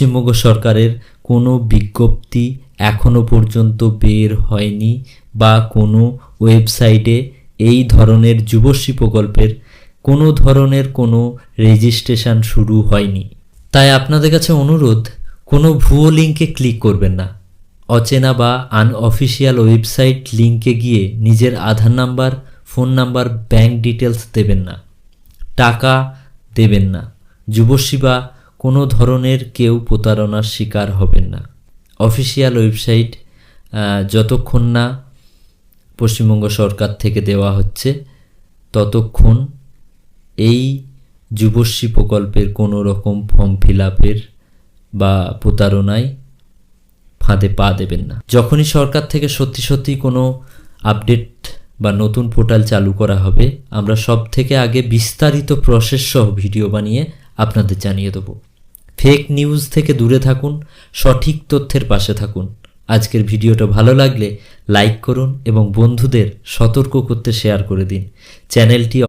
পশ্চিমবঙ্গ সরকারের কোনো বিজ্ঞপ্তি এখনও পর্যন্ত বের হয়নি বা কোনো ওয়েবসাইটে এই ধরনের যুবশ্রী প্রকল্পের কোনো ধরনের কোনো রেজিস্ট্রেশন শুরু হয়নি। তাই আপনাদের কাছে অনুরোধ, কোনো ভুয়ো লিঙ্কে ক্লিক করবেন না। অচেনা বা আনঅফিসিয়াল ওয়েবসাইট লিঙ্কে গিয়ে নিজের Aadhaar number, phone number, bank details দেবেন না, টাকা দেবেন না। যুবশ্রী বা কোনো ধরনের কেউ প্রতারণার শিকার হবেন না। অফিসিয়াল ওয়েবসাইট যতক্ষণ না পশ্চিমবঙ্গ সরকার থেকে দেওয়া হচ্ছে ততক্ষণ এই যুবশ্রী প্রকল্পের কোনো রকম ফর্ম ফিল আপের বা প্রতারণায় ফাঁদে পা দেবেন না। যখনই সরকার থেকে সত্যি সত্যি কোনো আপডেট বা নতুন পোর্টাল চালু করা হবে, আমরা সব থেকে আগে বিস্তারিত প্রসেস সহ ভিডিও বানিয়ে আপনাদের জানিয়ে দেব। ফেক নিউজ থেকে দূরে থাকুন, সঠিক তথ্যের পাশে থাকুন। আজকের ভিডিওটা ভালো লাগলে লাইক করুন এবং বন্ধুদের সতর্ক করতে শেয়ার করে দিন। চ্যানেলটি